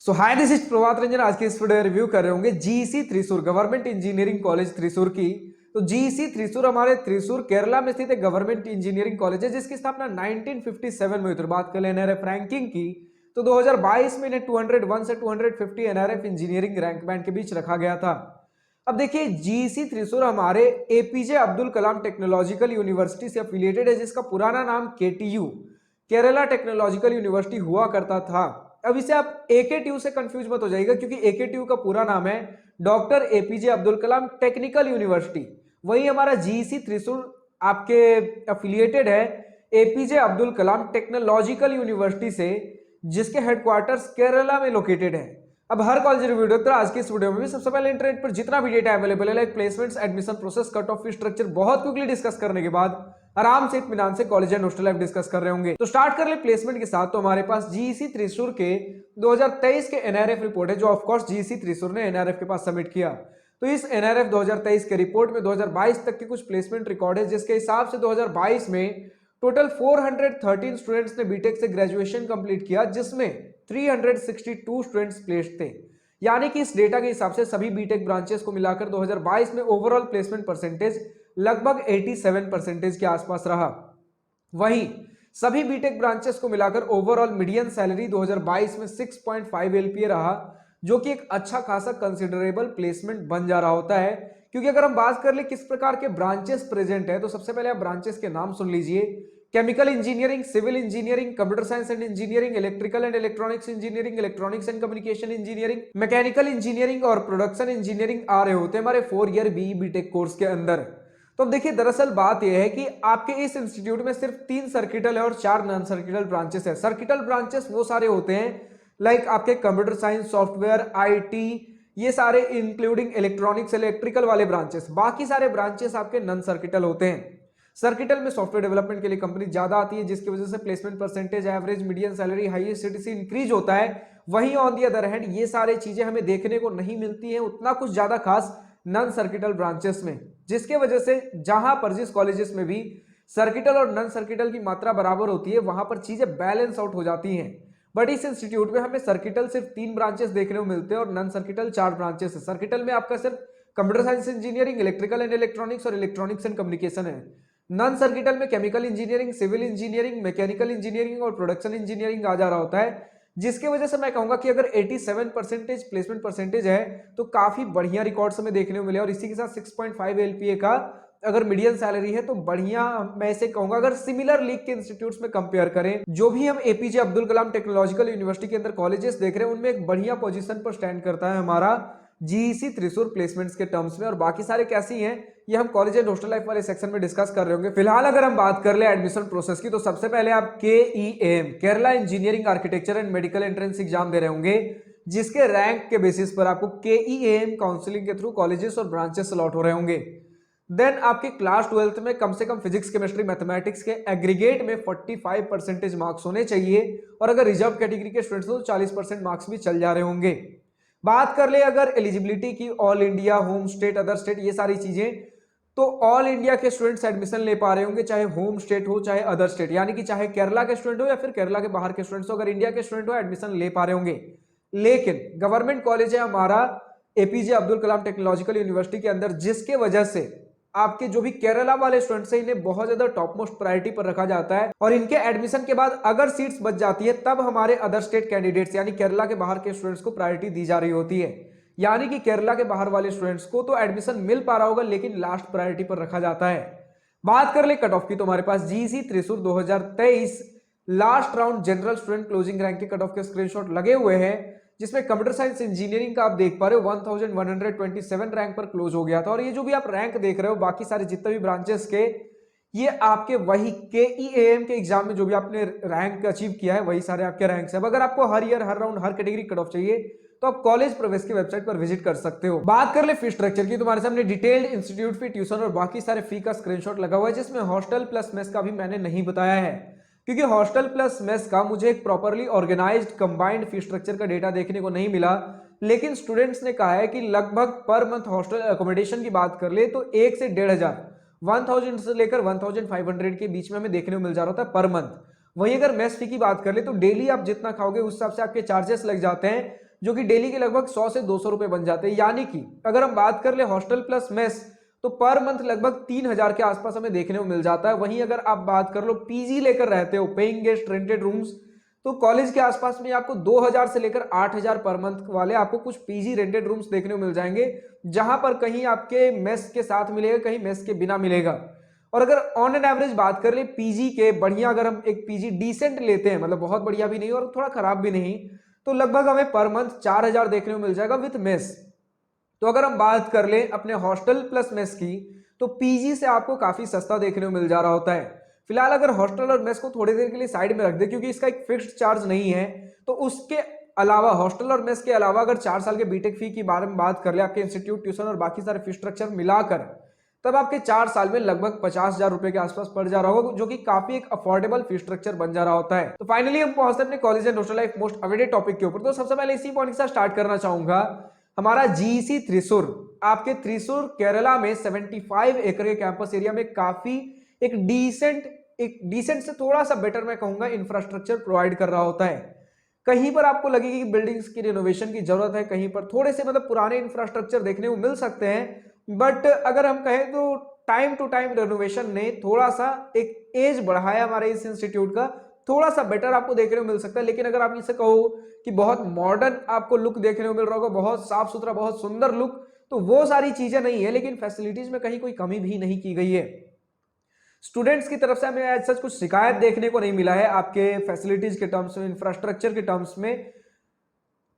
So hi this is Prabhat Ranjan. आज के इस वीडियो रिव्यू कर रहे होंगे GEC Thrissur government engineering college Thrissur की। तो जीईसी त्रिशूर हमारे त्रिशूर केरला में स्थित एक गवर्नमेंट इंजीनियरिंग कॉलेज है जिसकी स्थापना 1957 में हुई थी। बात कर ले एनआरएफ रैंकिंग की तो 2022 में इन्हें 201 से 250 एनआरएफ इंजीनियरिंग रैंक बैंड के बीच रखा गया था। अब देखिए जीईसी त्रिशूर हमारे APJ Abdul Kalam technological university से एफिलिएटेड है जिसका पुराना नाम केटीयू केरला टेक्नोलॉजिकल यूनिवर्सिटी हुआ करता था। अब इसे आप एकेटीयू से कंफ्यूज मत हो जाएगा क्योंकि एकेटीयू का पूरा नाम है doctor APJ Abdul Kalam technical university. वही हमारा जीईसी त्रिशूर आपके एफिलिएटेड है APJ Abdul Kalam technological university से जिसके हेडक्वार्टर्स केरला में लोकेटेड है। अब हर कॉलेज रिव्यू देखते आज की इस वीडियो में भी सबसे पहले इंटरनेट पर जितना भी डेटा अवेलेबल है like placements, admission process, cut off fee structure बहुत क्विकली डिस्कस करने के बाद आराम से इत्मीनान से college and hostel life discuss कर रहे होंगे। तो स्टार्ट कर ले प्लेसमेंट के साथ। तो हमारे पास जीईसी त्रिशूर के 2023 के एनआरएफ रिपोर्ट है जो ऑफकोर्स जीईसी त्रिशूर ने एनआरएफ के पास सबमिट किया। तो इस एनआरएफ 2023 के रिपोर्ट में 2022 तक के कुछ प्लेसमेंट रिकॉर्ड है जिसके हिसाब से 2022 में टोटल 413 स्टूडेंट्स ने बीटेक से ग्रेजुएशन कंप्लीट किया जिसमें 362 स्टूडेंट्स प्लेस्ड थे। यानी कि इस डेटा के हिसाब से सभी बीटेक ब्रांचेस को मिलाकर 2022 में ओवरऑल प्लेसमेंट परसेंटेज लगभग 87% के आसपास रहा। वहीं सभी बीटेक ब्रांचेस को मिलाकर ओवरऑल मीडियन सैलरी 2022 में 6.5 एलपीए रहा जो कि एक अच्छा खासा कंसिडरेबल प्लेसमेंट बन जा रहा होता है। क्योंकि अगर हम बात कर ले किस प्रकार के ब्रांचेस प्रेजेंट है तो सबसे पहले आप ब्रांचेस के नाम सुन लीजिए। Chemical engineering, civil engineering, computer science and engineering, electrical and electronics engineering, electronics and communication engineering, mechanical engineering और प्रोडक्शन इंजीनियरिंग आ रहे होते हैं हमारे 4 ईयर बीई बीटेक कोर्स के अंदर। तो अब देखिए दरअसल बात यह है कि आपके इस इंस्टीट्यूट में सिर्फ 3 सर्किटल है और 4 नॉन सर्किटल ब्रांचेस है। सर्किटल ब्रांचेस वो सारे होते हैं लाइक आपके कंप्यूटर साइंस, सॉफ्टवेयर, आईटी, ये सारे इंक्लूडिंग इलेक्ट्रॉनिक्स, इलेक्ट्रिकल वाले ब्रांचेस। बाकी सारे ब्रांचेस आपके नॉन सर्किटल होते हैं। सर्किटल में सॉफ्टवेयर डेवलपमेंट के लिए कंपनी ज्यादा आती है जिसकी वजह से placement percentage, average, median salary, highest CTC increase होता है। वहीं ऑन दी अदर हैंड ये सारी चीजें हमें देखने को नहीं मिलती है उतना कुछ ज्यादा खास नॉन सर्किटल ब्रांचेस में, जिसके वजह से जहां पर जिस कॉलेजेस में भी सर्किटल और नॉन सर्किटल की मात्रा बराबर होती है वहां पर चीजें बैलेंस आउट हो जाती हैं। बट इस इंस्टीट्यूट में हमें सर्किटल सिर्फ 3 ब्रांचेस देखने को मिलते हैं और नॉन सर्किटल 4 ब्रांचेस है। सर्किटल में आपका सिर्फ computer science engineering, electrical and electronics और इलेक्ट्रॉनिक्स एंड कम्युनिकेशन है। नॉन सर्किटल में chemical engineering, civil engineering, mechanical engineering और प्रोडक्शन इंजीनियरिंग आ जा रहा होता है, जिसके वजह से मैं कहूंगा कि अगर 87% प्लेसमेंट परसेंटेज है तो काफी बढ़िया रिकॉर्ड्स हमें देखने को मिले। और इसी के साथ 6.5 एलपीए का अगर मीडियन सैलरी है तो बढ़िया, मैं इसे कहूंगा अगर सिमिलर लीग के इंस्टीट्यूट्स में कंपेयर करें जो भी हम APJ Abdul Kalam technological university के अंदर कॉलेजेस देख रहे हैं उनमें एक बढ़िया पोजीशन पर स्टैंड करता है हमारा जीईसी त्रिशूर प्लेसमेंट्स के टर्म्स में। और बाकी सारे कैसी हैं ये हम कॉलेज एंड हॉस्टल लाइफ वाले सेक्शन में डिस्कस कर रहे होंगे। फिलहाल अगर हम बात कर ले एडमिशन प्रोसेस की तो सबसे पहले आप KEAM Kerala engineering architecture and medical entrance exam दे रहे होंगे जिसके रैंक के बेसिस पर आपको केईएम काउंसलिंग के थ्रू कॉलेजेस और ब्रांचेस अलॉट हो रहे होंगे। देन आपके क्लास 12th में कम से कम फिजिक्स, केमिस्ट्री, मैथमेटिक्स के एग्रीगेट में 45% मार्क्स होने चाहिए और अगर रिजर्व कैटेगरी के स्टूडेंट्स हो तो 40% मार्क्स भी चल जा रहे होंगे। बात कर ले अगर एलिजिबिलिटी की, all India, home state, other state, ये सारी चीजें, तो ऑल इंडिया के स्टूडेंट्स एडमिशन ले पा रहे होंगे चाहे होम स्टेट हो चाहे अदर स्टेट, यानी कि चाहे केरला के स्टूडेंट हो या फिर केरला के बाहर के स्टूडेंट्स हो, अगर इंडिया के स्टूडेंट हो एडमिशन ले पा रहे होंगे। लेकिन गवर्नमेंट कॉलेज है हमारा APJ Abdul Kalam technological university के अंदर जिसके वजह से आपके जो भी केरला वाले स्टूडेंट्स हैं इन्हें बहुत ज्यादा टॉप मोस्ट प्रायोरिटी पर रखा जाता है और इनके एडमिशन के बाद अगर सीट्स बच जाती है तब हमारे अदर स्टेट कैंडिडेट्स यानी केरला के बाहर के स्टूडेंट्स को प्रायोरिटी दी जा रही होती है। यानी कि केरला के बाहर वाले स्टूडेंट्स को तो एडमिशन मिल पा रहा होगा लेकिन लास्ट प्रायोरिटी पर रखा जाता है। बात कर ले कट ऑफ की तो हमारे पास GEC Thrissur 2023 last round general student closing rank के कट ऑफ के स्क्रीनशॉट लगे हुए हैं जिसमें कंप्यूटर साइंस इंजीनियरिंग का आप देख पा रहे हो 1127 रैंक पर क्लोज हो गया था। और ये जो भी आप रैंक देख रहे हो बाकी सारे जितने भी ब्रांचेस के ये आपके वही केईएम के एग्जाम में जो भी आपने रैंक अचीव किया है वही सारे आपके रैंक्स हैं। अगर आपको हर ईयर, हर राउंड, हर कैटेगरी कट ऑफ चाहिए तो आप कॉलेज प्रवेश की वेबसाइट पर विजिट कर सकते हो। बात कर ले फी स्ट्रक्चर की, तुम्हारे सामने डिटेल्ड इंस्टीट्यूट फी, ट्यूशन और बाकी सारे फी का स्क्रीनशॉट लगा हुआ है जिसमें हॉस्टल प्लस मेस का भी मैंने नहीं बताया है क्योंकि हॉस्टल प्लस मेस का मुझे एक properly organised combined fee structure का डेटा देखने को नहीं मिला। लेकिन स्टूडेंट्स ने कहा है कि लगभग पर मंथ हॉस्टल अकोमोडेशन की बात कर ले तो 1 से 1,500 1000 से लेकर 1500 के बीच में हमें देखने को मिल जा रहा था पर मंथ। वहीं अगर मेस फी की बात कर ले तो डेली आप जितना खाओगे उस हिसाब से आपके चार्जेस लग जाते हैं जो कि डेली के लगभग 100 से 200 रुपए बन जाते हैं। यानी कि अगर हम बात कर ले हॉस्टल प्लस मेस तो पर मंथ लगभग 3000 के आसपास हमें देखने को मिल जाता है। वहीं अगर आप बात कर लो पीजी लेकर रहते हो, पेइंग गेस्ट रेंटेड रूम्स, तो कॉलेज के आसपास में आपको 2000 से लेकर 8000 पर मंथ वाले आपको कुछ पीजी रेंटेड रूम्स देखने को मिल जाएंगे, जहां पर कहीं आपके मेस के साथ मिलेगा, कहीं मेस के बिना मिलेगा। और अगर ऑन एन एवरेज बात कर ले पीजी के बढ़िया, अगर हम एक पीजी डिसेंट लेते हैं, मतलब बहुत बढ़िया भी नहीं और थोड़ा खराब भी नहीं, तो लगभग हमें पर मंथ 4000 देखने को मिल जाएगा विथ मेस। तो अगर हम बात कर ले अपने हॉस्टल प्लस मेस की, तो पीजी से आपको काफी सस्ता देखने को मिल जा रहा होता है। फिलहाल अगर हॉस्टल और मेस को थोड़ी देर के लिए साइड में रख दे, क्योंकि इसका एक फिक्स्ड चार्ज नहीं है, तो उसके अलावा हॉस्टल और मेस के अलावा अगर 4 साल के बीटेक फी की बारे में बात कर ले, आपके इंस्टीट्यूट, ट्यूशन और बाकी सारे फी स्ट्रक्चर मिलाकर, तब आपके 4 साल में लगभग 50,000 रुपए के आसपास पड़ जा रहा होगा, जो कि काफी एक अफोर्डेबल फी स्ट्रक्चर बन जा रहा होता है। तो फाइनली हम पहुंचते हैं अपने college and hostel life most awaited topic के ऊपर। तो सबसे पहले इसी पॉइंट के साथ स्टार्ट करना चाहूंगा, हमारा जीईसी त्रिशूर, आपके त्रिशूर केरला में 75 एकड़ के कैंपस एरिया में काफी एक डिसेंट से थोड़ा सा बेटर मैं कहूंगा इंफ्रास्ट्रक्चर प्रोवाइड कर रहा होता है। कहीं पर आपको लगेगी कि बिल्डिंग्स की रिनोवेशन की जरूरत है, कहीं पर थोड़े से मतलब पुराने इंफ्रास्ट्रक्चर देखने को मिल सकते हैं, बट अगर हम कहें तो टाइम टू टाइम रेनोवेशन ने थोड़ा सा एक एज बढ़ाया हमारे इस इंस्टीट्यूट का, थोड़ा सा बेटर आपको देखने को मिल सकता है। लेकिन अगर आप इसे कहो कि बहुत मॉडर्न आपको लुक देखने को मिल रहा होगा, बहुत साफ सुथरा, बहुत सुंदर लुक, तो वो सारी चीजें नहीं है। लेकिन फैसिलिटीज में कहीं कोई कमी भी नहीं की गई है। स्टूडेंट्स की तरफ से हमें आज सच कुछ शिकायत देखने को नहीं मिला है आपके फैसिलिटीज के टर्म्स में, इंफ्रास्ट्रक्चर के टर्म्स में।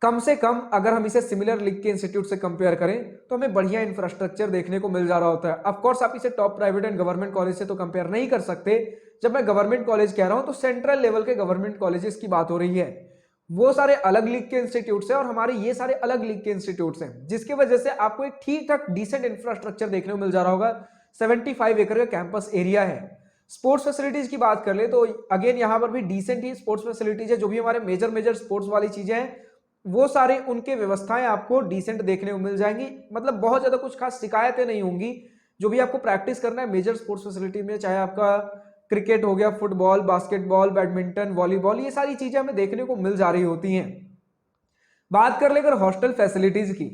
कम से कम अगर हम इसे सिमिलर लीग के इंस्टीट्यूट से कंपेयर करें तो हमें बढ़िया इंफ्रास्ट्रक्चर देखने को मिल जा रहा होता है। ऑफ कोर्स आप इसे top private and government college से तो कंपेयर नहीं कर सकते। जब मैं गवर्नमेंट कॉलेज कह रहा हूं तो सेंट्रल लेवल के गवर्नमेंट कॉलेजेस की बात हो रही है। वो सारे अलग लीग के इंस्टीट्यूट है और हमारे ये सारे अलग लीग के इंस्टीट्यूट हैं, जिसकी वजह से आपको एक ठीक ठाक डिसेंट इंफ्रास्ट्रक्चर देखने को मिल जा रहा होगा। 75 एकड़ का कैंपस एरिया है। स्पोर्ट्स फैसिलिटीज की बात कर ले तो अगेन यहां पर भी डिसेंट ही स्पोर्ट्स फैसिलिटीज है। जो भी हमारे मेजर स्पोर्ट्स वाली चीजें हैं, वो सारे उनके व्यवस्थाएं आपको डिसेंट देखने को मिल जाएंगी। मतलब बहुत ज्यादा कुछ खास शिकायतें नहीं होंगी। जो भी आपको प्रैक्टिस करना है मेजर स्पोर्ट्स फैसिलिटी में, चाहे आपका क्रिकेट हो गया, फुटबॉल, बास्केटबॉल, बैडमिंटन, वॉलीबॉल, ये सारी चीजें हमें देखने को मिल जा रही होती हैं। बात कर ले अगर हॉस्टल फैसिलिटीज की,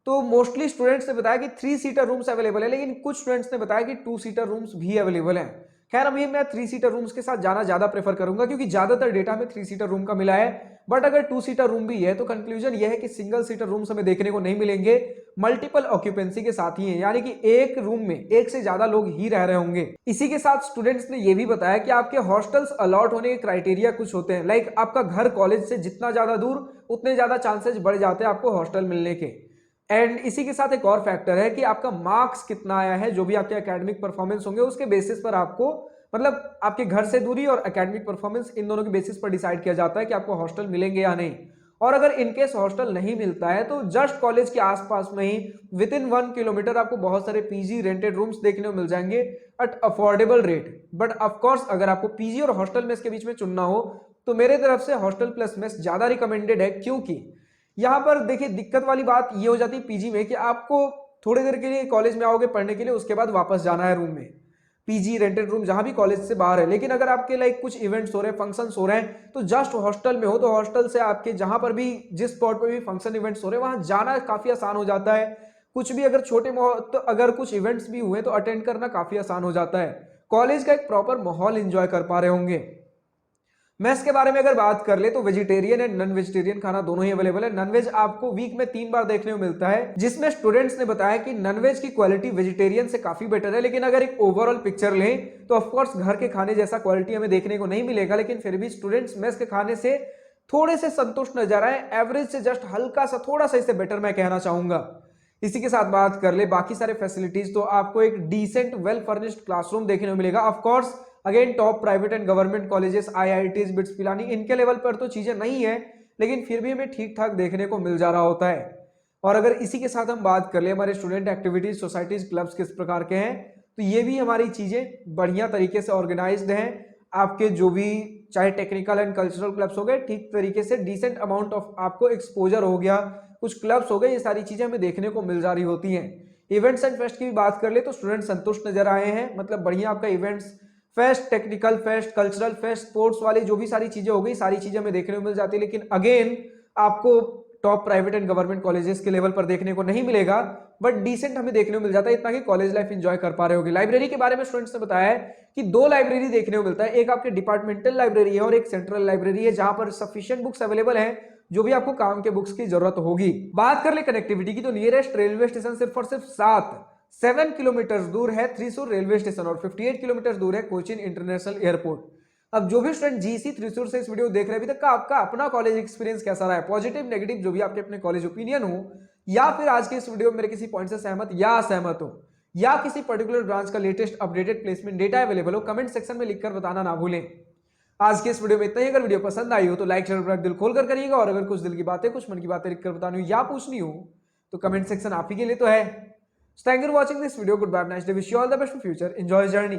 तो मोस्टली स्टूडेंट्स ने बताया कि 3 सीटर रूम्स अवेलेबल है, लेकिन कुछ स्टूडेंट्स ने बताया कि 2 सीटर रूम्स भी अवेलेबल हैं। खैर अभी मैं 3 सीटर रूम्स के साथ जाना ज्यादा प्रेफर करूंगा, क्योंकि ज्यादातर डेटा में 3 सीटर रूम का मिला है। बट अगर 2 सीटर रूम भी है तो कंक्लूजन यह है कि सिंगल सीटर रूम्स हमें देखने को नहीं मिलेंगे, मल्टीपल ऑक्यूपेंसी के साथ ही है, यानी कि एक रूम में एक से ज्यादा लोग ही रह रहे होंगे। इसी के साथ स्टूडेंट्स ने यह भी बताया कि आपके हॉस्टल्स अलॉट होने के क्राइटेरिया कुछ होते हैं, लाइक आपका घर कॉलेज से जितना ज्यादा दूर उतने ज्यादा चांसेस बढ़ जाते हैं आपको हॉस्टल मिलने के। एंड इसी के साथ एक और फैक्टर है कि आपका मार्क्स कितना आया है, जो भी आपके एकेडमिक परफॉर्मेंस होंगे उसके बेसिस पर आपको, मतलब आपके घर से दूरी और एकेडमिक परफॉर्मेंस, इन दोनों के बेसिस पर डिसाइड किया जाता है कि आपको हॉस्टल मिलेंगे या नहीं। और अगर इनकेस हॉस्टल नहीं मिलता है तो जस्ट कॉलेज के आसपास में ही विद इन 1 किलोमीटर आपको बहुत सारे पीजी रेंटेड रूम्स देखने को मिल जाएंगे at affordable rate. But of course अगर आपको पीजी और हॉस्टल मेस के बीच में चुनना हो तो मेरे तरफ से हॉस्टल प्लस मेस ज्यादा रिकमेंडेड है, क्योंकि यहां पर देखिए दिक्कत वाली बात ये हो जाती है पीजी में कि आपको थोड़ी देर के लिए कॉलेज में आओगे पढ़ने के लिए, उसके बाद वापस जाना है रूम में, पीजी रेंटेड रूम जहां भी कॉलेज से बाहर है। लेकिन अगर आपके लाइक कुछ इवेंट्स हो रहे हैं, फंक्शंस हो रहे हैं, तो जस्ट हॉस्टल में हो तो हॉस्टल से आपके जहां पर भी, जिस स्पॉट पर भी फंक्शन इवेंट्स हो रहे हैं, वहां जाना काफी आसान हो जाता है। कुछ भी अगर तो अगर कुछ इवेंट्स भी हुए तो अटेंड करना काफी आसान हो जाता है। कॉलेज का एक प्रॉपर माहौल एंजॉय कर पा रहे होंगे। मेस के बारे में अगर बात कर ले तो वेजिटेरियन एंड नॉन वेजिटेरियन खाना दोनों ही अवेलेबल है। नॉनवेज आपको वीक में 3 बार देखने को मिलता है, जिसमें स्टूडेंट्स ने बताया कि नॉनवेज की क्वालिटी वेजिटेरियन से काफी बेटर है। लेकिन अगर एक ओवरऑल पिक्चर लें तो ऑफकोर्स घर के खाने जैसा क्वालिटी हमें देखने को नहीं मिलेगा, लेकिन फिर भी स्टूडेंट्स मेस के खाने से थोड़े से संतुष्ट नजर आए, एवरेज से जस्ट हल्का सा थोड़ा सा इससे बेटर मैं कहना चाहूंगा। इसी के साथ बात कर ले बाकी सारे फैसिलिटीज, तो आपको एक डिसेंट वेल फर्निश्ड क्लासरूम देखने को मिलेगा। Of course again top private and government colleges, IITs, bits Pilani, इनके लेवल पर तो चीजें नहीं है, लेकिन फिर भी हमें ठीक ठाक देखने को मिल जा रहा होता है। और अगर इसी के साथ हम बात कर ले हमारे स्टूडेंट एक्टिविटीज, सोसाइटीज, क्लब्स किस प्रकार के हैं, तो ये भी हमारी चीजें बढ़िया तरीके से ऑर्गेनाइज्ड हैं। आपके जो भी चाहे टेक्निकल एंड कल्चरल क्लब्स हो गए, ठीक तरीके से डिसेंट अमाउंट ऑफ आपको एक्सपोजर हो गया, कुछ क्लब्स हो गए, ये सारी चीजें हमें देखने को मिल जा रही होती हैं। इवेंट्स एंड फेस्ट की भी बात कर ले तो स्टूडेंट संतुष्ट नजर आए हैं, मतलब बढ़िया आपका events, fest, technical fest, cultural fest, sports वाली जो भी सारी चीजें हो गई, सारी चीजें हमें देखने को मिल जाती है। लेकिन अगेन आपको top private and government colleges के लेवल पर देखने को नहीं मिलेगा, बट डिसेंट हमें देखने को मिल जाता है, इतना कि कॉलेज लाइफ एंजॉय कर पा रहे होगे। लाइब्रेरी के बारे में स्टूडेंट्स ने बताया है कि 2 लाइब्रेरी देखने को मिलता है, एक आपके डिपार्टमेंटल लाइब्रेरी है और एक सेंट्रल लाइब्रेरी है, जहां पर सफिशिएंट बुक्स अवेलेबल है जो भी आपको काम के बुक्स की जरूरत होगी। बात कर ले कनेक्टिविटी की, तो नियरेस्ट रेलवे स्टेशन सिर्फ और सिर्फ 7 किलोमीटर दूर है थ्रीसुर रेलवे स्टेशन और 58 किलोमीटर दूर है कोचीन इंटरनेशनल एयरपोर्ट। अब जो भी स्टूडेंट जीसी थ्रीसुर से इस वीडियो देख रहे हैं, अभी तक का आपका अपना कॉलेज एक्सपीरियंस कैसा रहा है, पॉजिटिव नेगेटिव जो भी आपके अपने कॉलेज ओपिनियन हो, या फिर आज के इस वीडियो में मेरे किसी पॉइंट से सहमत या असहमत हो, या किसी पर्टिकुलर ब्रांच का latest updated placement data available हो, कमेंट सेक्शन में लिखकर बताना ना भूलें। आज के इस वीडियो में इतना ही। अगर वीडियो पसंद आई हो तो लाइक शेयर दिल खोल कर करिएगा, और अगर कुछ दिल की बातें, कुछ मन की बातें लिखकर बतानी हो या पूछनी हो तो कमेंट सेक्शन आप ही के लिए तो है। Thank you for watching this video. Good bye, nice day, wish you all the best for future, enjoy journey.